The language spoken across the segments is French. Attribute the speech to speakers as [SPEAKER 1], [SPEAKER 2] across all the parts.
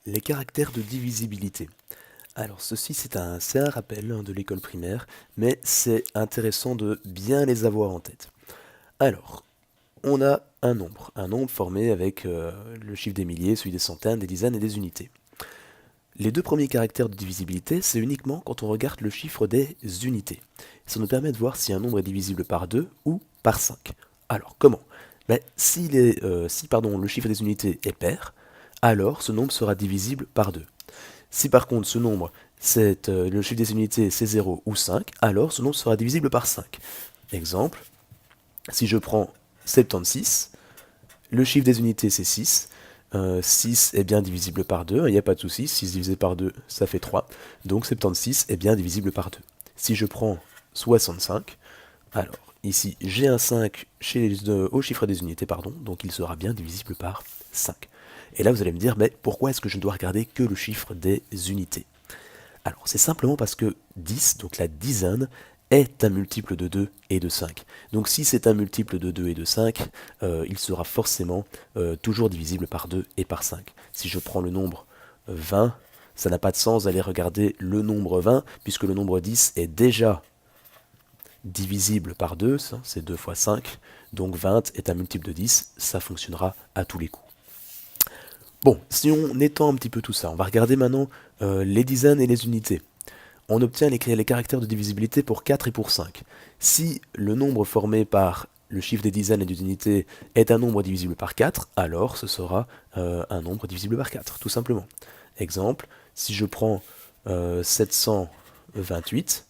[SPEAKER 1] Les caractères de divisibilité. Alors ceci c'est un rappel de l'école primaire, mais c'est intéressant de bien les avoir en tête. Alors, on a un nombre formé avec le chiffre des milliers, celui des centaines, des dizaines et des unités. Les deux premiers caractères de divisibilité, c'est uniquement quand on regarde le chiffre des unités. Ça nous permet de voir si un nombre est divisible par 2 ou par 5. Alors, comment? Si le chiffre des unités est pair, alors ce nombre sera divisible par 2. Si par contre ce nombre, le chiffre des unités, c'est 0 ou 5, alors ce nombre sera divisible par 5. Exemple, si je prends 76, le chiffre des unités c'est 6, 6 est bien divisible par 2, il n'y a pas de souci, 6 divisé par 2, ça fait 3, donc 76 est bien divisible par 2. Si je prends 65, alors ici j'ai un 5 au chiffre des unités, pardon, donc il sera bien divisible par 5. Et là vous allez me dire, mais pourquoi est-ce que je ne dois regarder que le chiffre des unités? Alors c'est simplement parce que 10, donc la dizaine, est un multiple de 2 et de 5. Donc si c'est un multiple de 2 et de 5, il sera forcément toujours divisible par 2 et par 5. Si je prends le nombre 20, ça n'a pas de sens d'aller regarder le nombre 20, puisque le nombre 10 est déjà divisible par 2, c'est 2 fois 5, donc 20 est un multiple de 10, ça fonctionnera à tous les coups. Bon, si on étend un petit peu tout ça, on va regarder maintenant les dizaines et les unités. On obtient les caractères de divisibilité pour 4 et pour 5. Si le nombre formé par le chiffre des dizaines et des unités est un nombre divisible par 4, alors ce sera un nombre divisible par 4, tout simplement. Exemple, si je prends 728,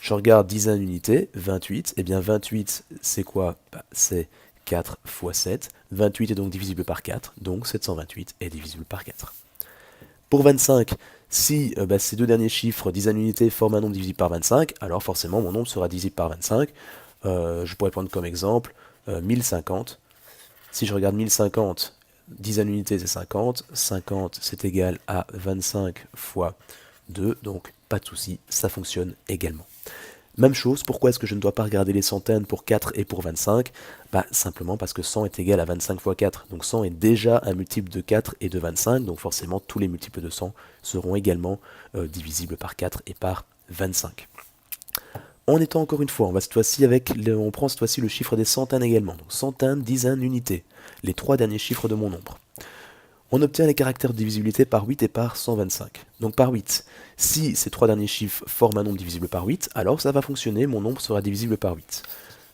[SPEAKER 1] je regarde dizaines unités, 28, et bien 28 c'est quoi? C'est 4 fois 7, 28 est donc divisible par 4, donc 728 est divisible par 4. Pour 25, si ces deux derniers chiffres, dizaines unités, forment un nombre divisible par 25, alors forcément mon nombre sera divisible par 25. Je pourrais prendre comme exemple 1050. Si je regarde 1050, dizaines unités c'est 50, 50 c'est égal à 25 fois 2, donc pas de souci, ça fonctionne également. Même chose, pourquoi est-ce que je ne dois pas regarder les centaines pour 4 et pour 25? Simplement parce que 100 est égal à 25 fois 4. Donc 100 est déjà un multiple de 4 et de 25, donc forcément tous les multiples de 100 seront également divisibles par 4 et par 25. En étant encore une fois, on prend cette fois-ci le chiffre des centaines également. Donc centaines, dizaines, unités. Les trois derniers chiffres de mon nombre. On obtient les caractères de divisibilité par 8 et par 125. Donc par 8, si ces trois derniers chiffres forment un nombre divisible par 8, alors ça va fonctionner, mon nombre sera divisible par 8.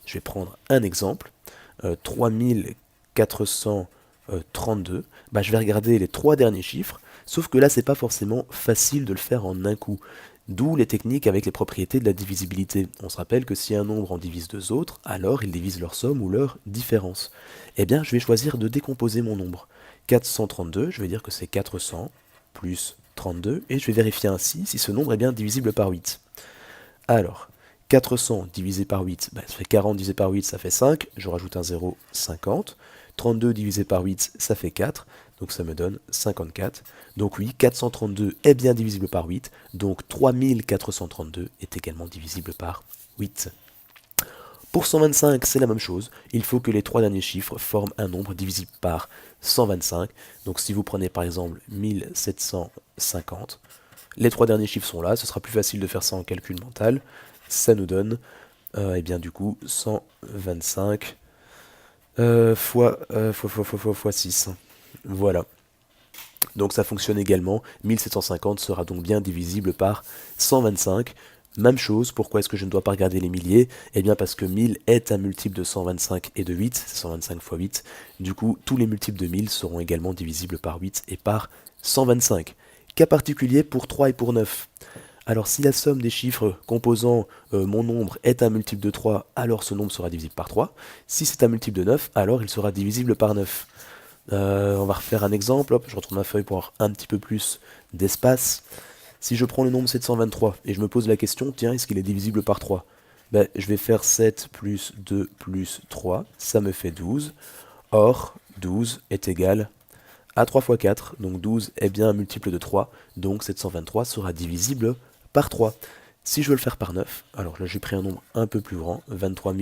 [SPEAKER 1] Je vais prendre un exemple, 3432, je vais regarder les trois derniers chiffres, sauf que là c'est pas forcément facile de le faire en un coup. D'où les techniques avec les propriétés de la divisibilité. On se rappelle que si un nombre en divise deux autres, alors il divise leur somme ou leur différence. Eh bien, je vais choisir de décomposer mon nombre. 432, je vais dire que c'est 400 plus 32, et je vais vérifier ainsi si ce nombre est bien divisible par 8. Alors, 400 divisé par 8, ça fait 40 divisé par 8, ça fait 5, je rajoute un 0, 50. 32 divisé par 8, ça fait 4, donc ça me donne 54. Donc oui, 432 est bien divisible par 8, donc 3432 est également divisible par 8. Pour 125, c'est la même chose. Il faut que les trois derniers chiffres forment un nombre divisible par 125. Donc si vous prenez par exemple 1750, les trois derniers chiffres sont là. Ce sera plus facile de faire ça en calcul mental. Ça nous donne, eh bien du coup, 125 fois 6. Voilà. Donc ça fonctionne également. 1750 sera donc bien divisible par 125. Même chose, pourquoi est-ce que je ne dois pas regarder les milliers? Eh bien parce que 1000 est un multiple de 125 et de 8, c'est 125 fois 8. Du coup, tous les multiples de 1000 seront également divisibles par 8 et par 125. Cas particulier pour 3 et pour 9. Alors si la somme des chiffres composant mon nombre est un multiple de 3, alors ce nombre sera divisible par 3. Si c'est un multiple de 9, alors il sera divisible par 9. On va refaire un exemple, hop, je retourne ma feuille pour avoir un petit peu plus d'espace. Si je prends le nombre 723 et je me pose la question, tiens, est-ce qu'il est divisible par 3? Je vais faire 7 plus 2 plus 3, ça me fait 12. Or, 12 est égal à 3 fois 4, donc 12 est bien un multiple de 3, donc 723 sera divisible par 3. Si je veux le faire par 9, alors là j'ai pris un nombre un peu plus grand, 23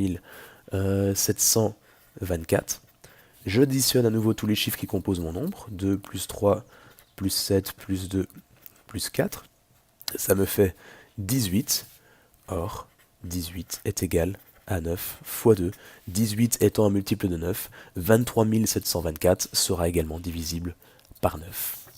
[SPEAKER 1] 724. J'additionne à nouveau tous les chiffres qui composent mon nombre, 2 plus 3 plus 7, plus 2, plus 4, ça me fait 18. Or, 18 est égal à 9 fois 2. 18 étant un multiple de 9, 23 724 sera également divisible par 9.